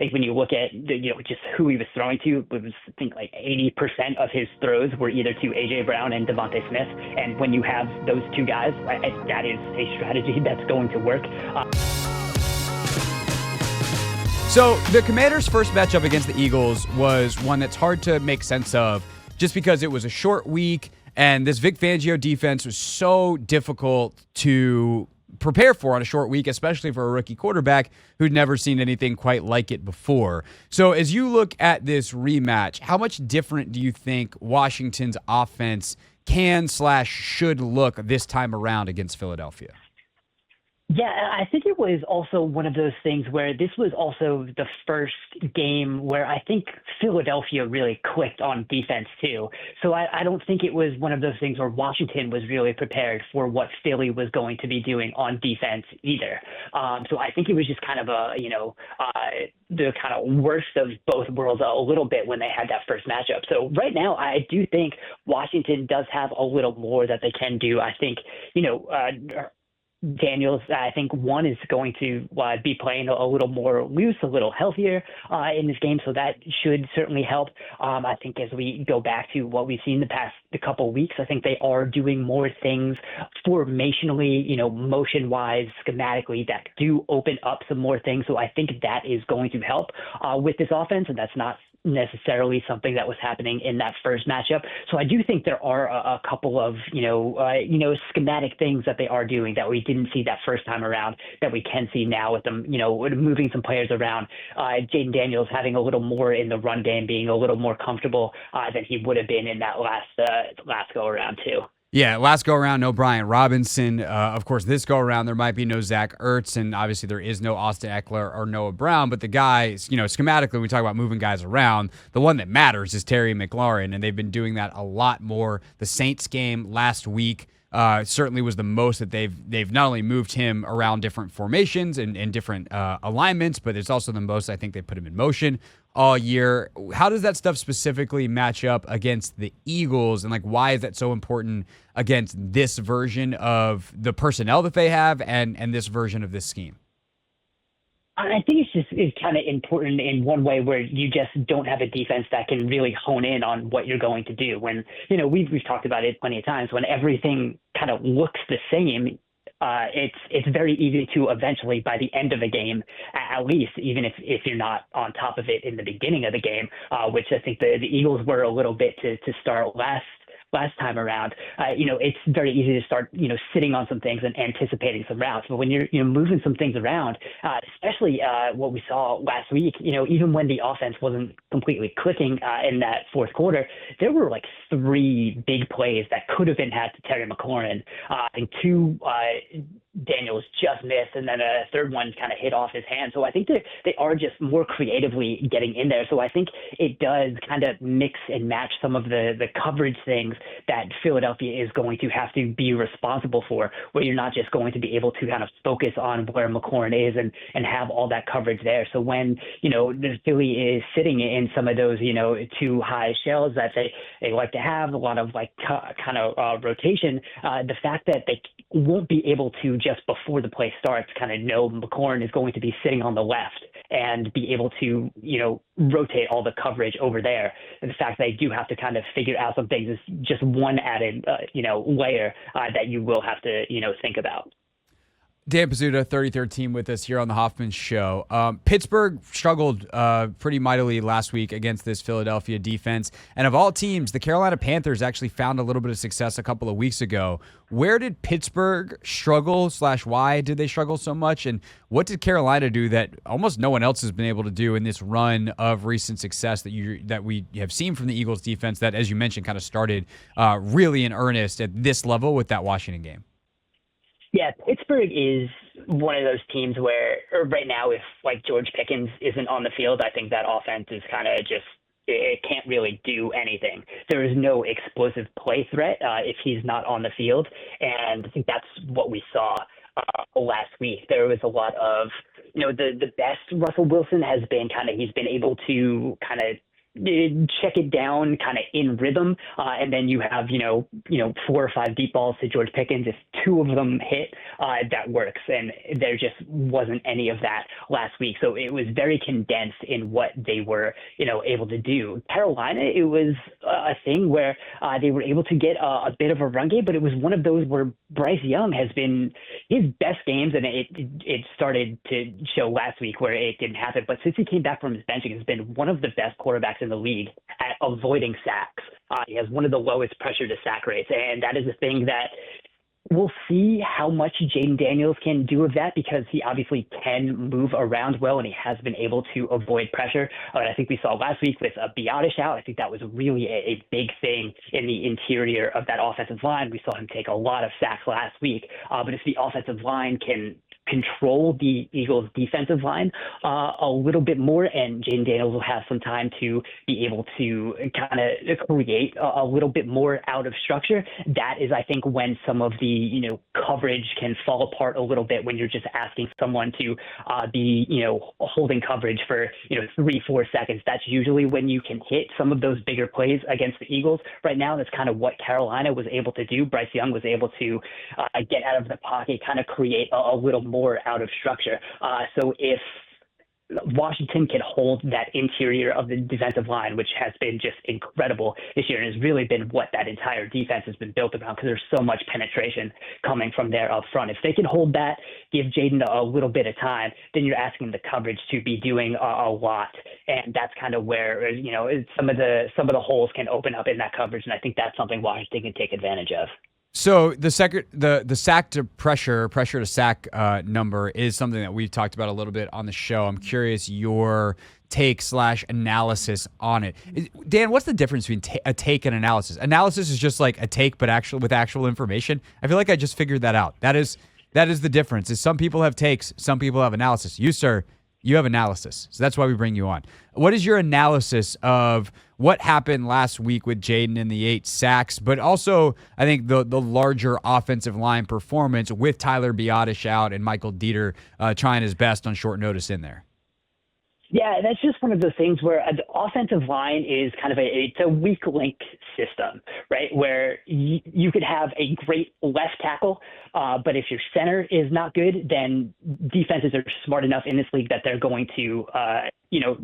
think when you look at just who he was throwing to, it was I think like 80% of his throws were either to AJ Brown and Devontae Smith. And when you have those two guys, that is a strategy that's going to work. So the Commanders' first matchup against the Eagles was one that's hard to make sense of just because it was a short week and this Vic Fangio defense was so difficult to prepare for on a short week, especially for a rookie quarterback who'd never seen anything quite like it before. So as you look at this rematch, how much different do you think Washington's offense can/should look this time around against Philadelphia? Yeah, I think it was also one of those things where this was also the first game where I think Philadelphia really clicked on defense too. So I don't think it was one of those things where Washington was really prepared for what Philly was going to be doing on defense either. So I think it was just kind of the kind of worst of both worlds a little bit when they had that first matchup. So right now, I do think Washington does have a little more that they can do. I think, Daniels, I think one is going to be playing a little more loose, a little healthier in this game, so that should certainly help. I think as we go back to what we've seen the past couple of weeks, I think they are doing more things formationally, motion-wise, schematically, that do open up some more things. So I think that is going to help with this offense, and that's not necessarily something that was happening in that first matchup. So I do think there are a couple of, schematic things that they are doing that we didn't see that first time around that we can see now with them, moving some players around. Jayden Daniels having a little more in the run game, being a little more comfortable than he would have been in that last go around too. Yeah, last go-around, no Brian Robinson. Of course, this go-around, there might be no Zach Ertz, and obviously there is no Austin Eckler or Noah Brown, but the guys, schematically, when we talk about moving guys around, the one that matters is Terry McLaurin, and they've been doing that a lot more. The Saints game last week certainly was the most that they've not only moved him around different formations and different alignments, but it's also the most I think they put him in motion all year. How does that stuff specifically match up against the Eagles, and why is that so important against this version of the personnel that they have and this version of this scheme? I think it's kind of important in one way where you just don't have a defense that can really hone in on what you're going to do. When, we've talked about it plenty of times, when everything kind of looks the same, it's very easy to eventually, by the end of the game, at least, even if you're not on top of it in the beginning of the game, which I think the Eagles were a little bit to start last time around, it's very easy to start, sitting on some things and anticipating some routes. But when you're moving some things around, especially what we saw last week, even when the offense wasn't completely clicking in that fourth quarter, there were like 3 big plays that could have been had to Terry McLaurin. I think 2 Daniels just missed, and then a third one kind of hit off his hand. So I think that they are just more creatively getting in there. So I think it does kind of mix and match some of the coverage things that Philadelphia is going to have to be responsible for, where you're not just going to be able to kind of focus on where McLaurin is and have all that coverage there. So when, the Philly is sitting in some of those, too high shells that they like to have, a lot of rotation, the fact that they won't be able to just before the play starts kind of know McLaurin is going to be sitting on the left and be able to, rotate all the coverage over there. And the fact that they do have to kind of figure out some things is just one added, layer that you will have to, think about. Dan Pizzuta, 33rd team with us here on the Hoffman Show. Pittsburgh struggled pretty mightily last week against this Philadelphia defense. And of all teams, the Carolina Panthers actually found a little bit of success a couple of weeks ago. Where did Pittsburgh struggle / why did they struggle so much? And what did Carolina do that almost no one else has been able to do in this run of recent success that we have seen from the Eagles defense that, as you mentioned, kind of started really in earnest at this level with that Washington game? Yeah, Pittsburgh is one of those teams where right now, if George Pickens isn't on the field, I think that offense is kind of just, it can't really do anything. There is no explosive play threat if he's not on the field. And I think that's what we saw last week. There was a lot of, the best Russell Wilson has been he's been able to kind of check it down kind of in rhythm, and then you have 4 or 5 deep balls to George Pickens. If 2 of them hit, that works, and there just wasn't any of that last week. So it was very condensed in what they were able to do. Carolina, it was a thing where they were able to get a bit of a run game, but it was one of those where Bryce Young has been his best games, and it started to show last week where it didn't happen. But since he came back from his benching, has been one of the best quarterbacks in the league at avoiding sacks. He has one of the lowest pressure to sack rates, and that is a thing that we'll see how much Jayden Daniels can do of that, because he obviously can move around well, and he has been able to avoid pressure. I think we saw last week with Biotish out. I think that was really a big thing in the interior of that offensive line. We saw him take a lot of sacks last week, but if the offensive line can control the Eagles' defensive line a little bit more, and Jayden Daniels will have some time to be able to kind of create a little bit more out of structure. That is, I think, when some of the coverage can fall apart a little bit, when you're just asking someone to be holding coverage for 3-4 seconds. That's usually when you can hit some of those bigger plays against the Eagles. Right now, that's kind of what Carolina was able to do. Bryce Young was able to get out of the pocket, kind of create a little more out of structure. So if Washington can hold that interior of the defensive line, which has been just incredible this year and has really been what that entire defense has been built around, because there's so much penetration coming from there up front. If they can hold that, give Jayden a little bit of time, then you're asking the coverage to be doing a lot, and that's kind of where some of the holes can open up in that coverage, and I think that's something Washington can take advantage of. So the sack to pressure to sack number is something that we've talked about a little bit on the show. I'm curious your take / analysis on it. Dan, what's the difference between a take and analysis? Analysis is just like a take, but with actual information. I feel like I just figured that out. That is the difference. Is some people have takes, some people have analysis. You, sir, you have analysis. So that's why we bring you on. What is your analysis of what happened last week with Jayden in the 8 sacks, but also I think the larger offensive line performance with Tyler Biotish out and Michael Dieter trying his best on short notice in there? Yeah, that's just one of those things where the offensive line is kind of it's a weak link system, right? Where you could have a great left tackle, but if your center is not good, then defenses are smart enough in this league that they're going to,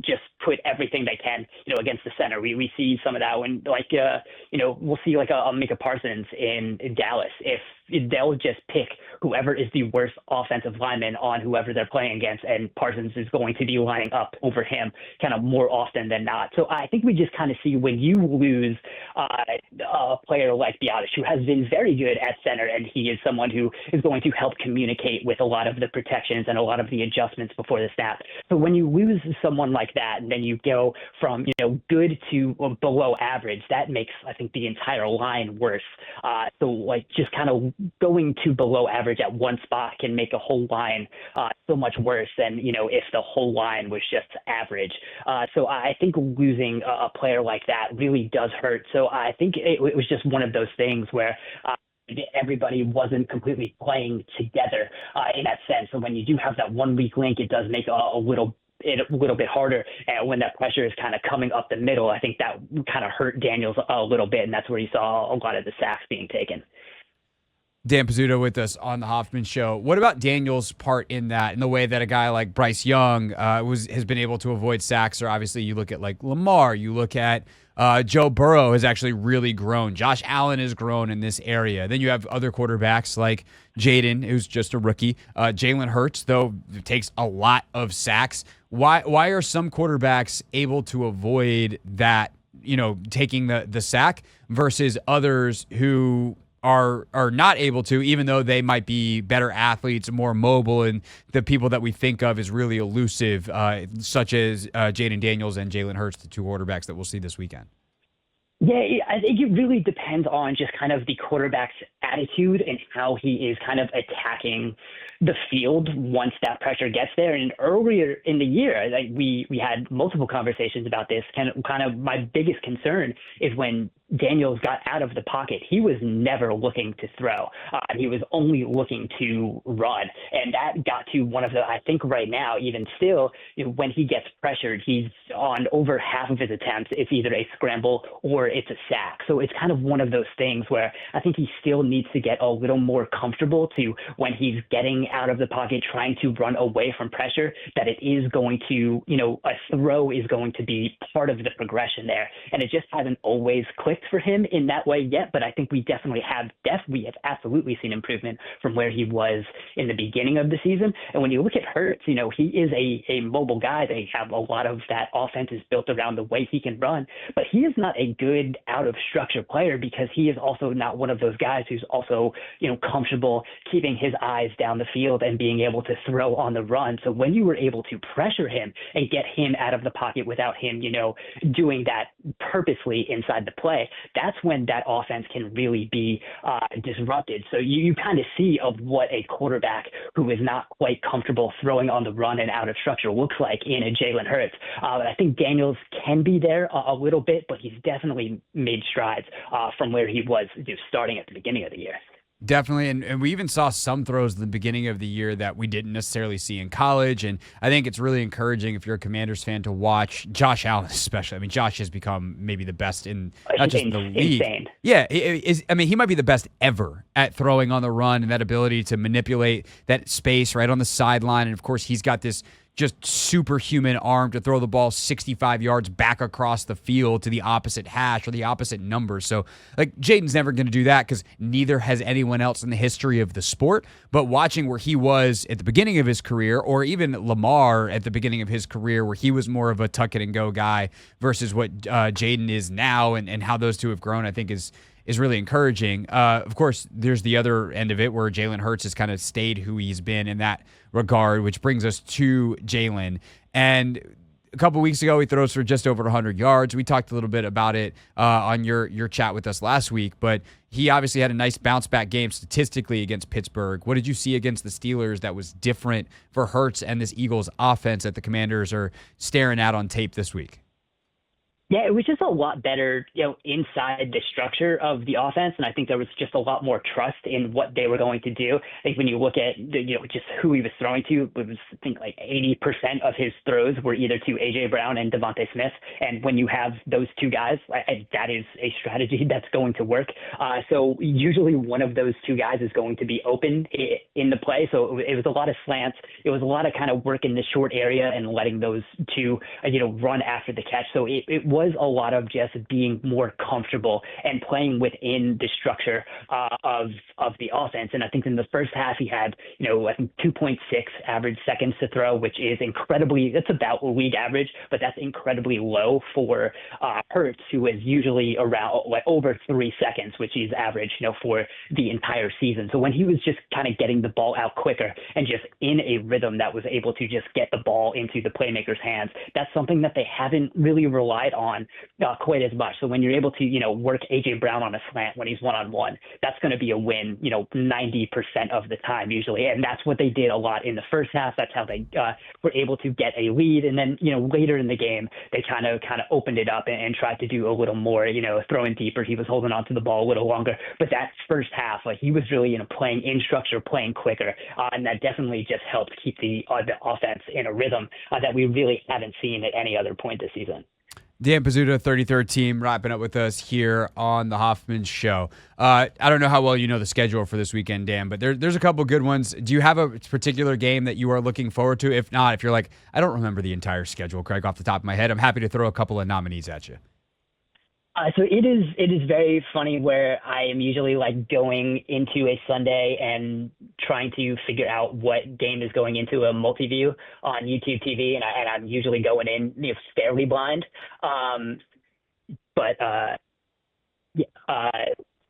just put everything they can, against the center. We see some of that when, we'll see like a Micah Parsons in Dallas. If they'll just pick whoever is the worst offensive lineman on whoever they're playing against, and Parsons is going to be lining up over him kind of more often than not. So I think we just kind of see when you lose a player like Biotish, who has been very good at center, and he is someone who is going to help communicate with a lot of the protections and a lot of the adjustments before the snap. So when you lose someone like that, and then you go from good to below average, that makes, I think, the entire line worse. So just kind of going to below average at one spot can make a whole line so much worse than if the whole line was just average. So I think losing a player like that really does hurt. So I think it was just one of those things where everybody wasn't completely playing together in that sense. So when you do have that one weak link, it does make a little bit harder. And when that pressure is kind of coming up the middle, I think that kind of hurt Daniels a little bit, and that's where you saw a lot of the sacks being taken. Dan Pizzuta with us on the Hoffman Show. What about Daniels' part in that, in the way that a guy like Bryce Young has been able to avoid sacks? Or obviously you look at like Lamar, you look at Joe Burrow has actually really grown. Josh Allen has grown in this area. Then you have other quarterbacks like Jayden, who's just a rookie. Jalen Hurts, though, takes a lot of sacks. Why are some quarterbacks able to avoid that, taking the sack, versus others who are not able to, even though they might be better athletes, more mobile, and the people that we think of as really elusive, such as Jayden Daniels and Jalen Hurts, the 2 quarterbacks that we'll see this weekend? Yeah, I think it really depends on just kind of the quarterback's attitude and how he is kind of attacking the field once that pressure gets there. And earlier in the year, we had multiple conversations about this. Kind of my biggest concern is when Daniels got out of the pocket, he was never looking to throw. He was only looking to run. And that got to one of the, I think right now, even still, when he gets pressured, he's on over half of his attempts, it's either a scramble or it's a sack. So it's kind of one of those things where I think he still needs to get a little more comfortable to when he's getting out of the pocket, trying to run away from pressure, that it is going to, a throw is going to be part of the progression there. And it just hasn't always clicked for him in that way yet. But I think we definitely have absolutely seen improvement from where he was in the beginning of the season. And when you look at Hurts, he is a mobile guy. They have a lot of that offense is built around the way he can run, but he is not a good out of structure player because he is also not one of those guys who's also, comfortable keeping his eyes down the field and being able to throw on the run. So when you were able to pressure him and get him out of the pocket without him, doing that purposely inside the play, that's when that offense can really be disrupted. So you kind of see of what a quarterback who is not quite comfortable throwing on the run and out of structure looks like in a Jalen Hurts. I think Daniels can be there a little bit, but he's definitely made strides from where he was starting at the beginning of the year. Definitely, and we even saw some throws at the beginning of the year that we didn't necessarily see in college, and I think it's really encouraging if you're a Commanders fan to watch Josh Allen especially. I mean, Josh has become maybe the best in not just the league. Insane. Yeah, he might be the best ever at throwing on the run and that ability to manipulate that space right on the sideline, and of course he's got this just superhuman arm to throw the ball 65 yards back across the field to the opposite hash or the opposite number. So, Jayden's never going to do that because neither has anyone else in the history of the sport. But watching where he was at the beginning of his career, or even Lamar at the beginning of his career, where he was more of a tuck-it-and-go guy versus what Jayden is now and how those two have grown, I think is really encouraging. Of course, there's the other end of it where Jalen Hurts has kind of stayed who he's been in that regard, which brings us to Jalen. And a couple weeks ago, he throws for just over 100 yards. We talked a little bit about it on your chat with us last week, but he obviously had a nice bounce-back game statistically against Pittsburgh. What did you see against the Steelers that was different for Hurts and this Eagles offense that the Commanders are staring at on tape this week? Yeah, it was just a lot better, inside the structure of the offense. And I think there was just a lot more trust in what they were going to do. I think when you look at, just who he was throwing to, it was, I think, 80% of his throws were either to A.J. Brown and Devontae Smith. And when you have those two guys, that is a strategy that's going to work. So usually one of those two guys is going to be open in the play. So it was a lot of slants. It was a lot of kind of work in the short area and letting those two, run after the catch. So it was a lot of just being more comfortable and playing within the structure of the offense. And I think in the first half he had, I think 2.6 average seconds to throw, which is that's about league average, but that's incredibly low for Hurts, who is usually around over 3 seconds, which is average, for the entire season. So when he was just kind of getting the ball out quicker and just in a rhythm that was able to just get the ball into the playmaker's hands, that's something that they haven't really relied on quite as much. So when you're able to, work A.J. Brown on a slant when he's one-on-one, that's going to be a win, 90% of the time usually. And that's what they did a lot in the first half. That's how they were able to get a lead. And then, later in the game, they kind of opened it up and tried to do a little more, throwing deeper. He was holding on to the ball a little longer. But that first half, he was really, playing in structure, playing quicker. And that definitely just helped keep the offense in a rhythm that we really haven't seen at any other point this season. Dan Pizzuta, 33rd Team, wrapping up with us here on the Hoffman Show. I don't know how well you know the schedule for this weekend, Dan, but there's a couple good ones. Do you have a particular game that you are looking forward to? If not, if you're like, I don't remember the entire schedule, Craig, off the top of my head, I'm happy to throw a couple of nominees at you. So it is very funny where I am usually going into a Sunday and trying to figure out what game is going into a multi-view on YouTube TV, and I'm usually going in fairly blind.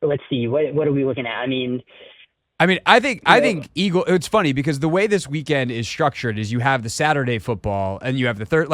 Let's see, what are we looking at? I think Eagle. It's funny because the way this weekend is structured is you have the Saturday football and you have the third.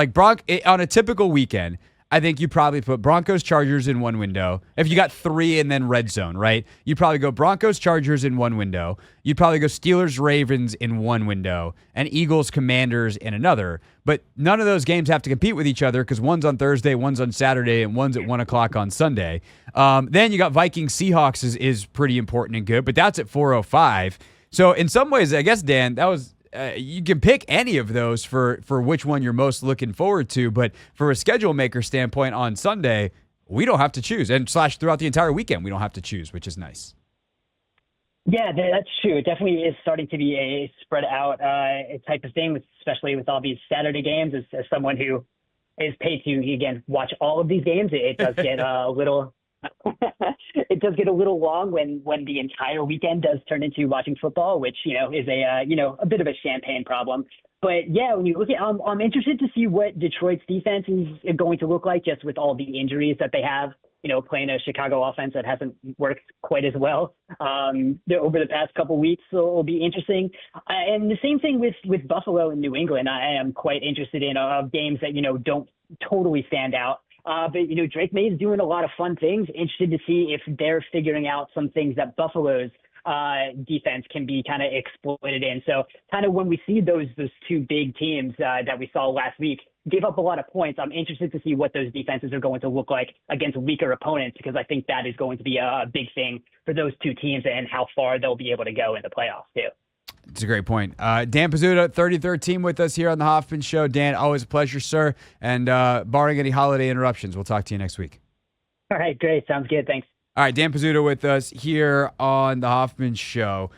On a typical weekend, I think you probably put Broncos Chargers in one window. If you got 3 and then red zone, right? You'd probably go Broncos Chargers in one window. You'd probably go Steelers Ravens in one window and Eagles Commanders in another. But none of those games have to compete with each other because one's on Thursday, one's on Saturday, and one's at 1 o'clock on Sunday. Then you got Vikings Seahawks is pretty important and good, but that's at 4:05. So in some ways, I guess, Dan, that was you can pick any of those for which one you're most looking forward to. But for a schedule maker standpoint on Sunday, we don't have to choose. And / throughout the entire weekend, we don't have to choose, which is nice. Yeah, that's true. It definitely is starting to be a spread out type of thing, especially with all these Saturday games. As someone who is paid to, again, watch all of these games, it does get a little it does get a little long when the entire weekend does turn into watching football, which is a bit of a champagne problem. But yeah, when you look at, I'm interested to see what Detroit's defense is going to look like, just with all the injuries that they have. Playing a Chicago offense that hasn't worked quite as well over the past couple weeks, so it'll be interesting. And the same thing with Buffalo and New England. I am quite interested in games that don't totally stand out. But Drake May is doing a lot of fun things. Interested to see if they're figuring out some things that Buffalo's defense can be kind of exploited in. So kind of when we see those two big teams that we saw last week give up a lot of points, I'm interested to see what those defenses are going to look like against weaker opponents, because I think that is going to be a big thing for those two teams and how far they'll be able to go in the playoffs too. It's a great point. Dan Pizzuta, 33rd team with us here on the Hoffman Show. Dan, always a pleasure, sir. And barring any holiday interruptions, we'll talk to you next week. All right, great. Sounds good. Thanks. All right, Dan Pizzuta with us here on the Hoffman Show.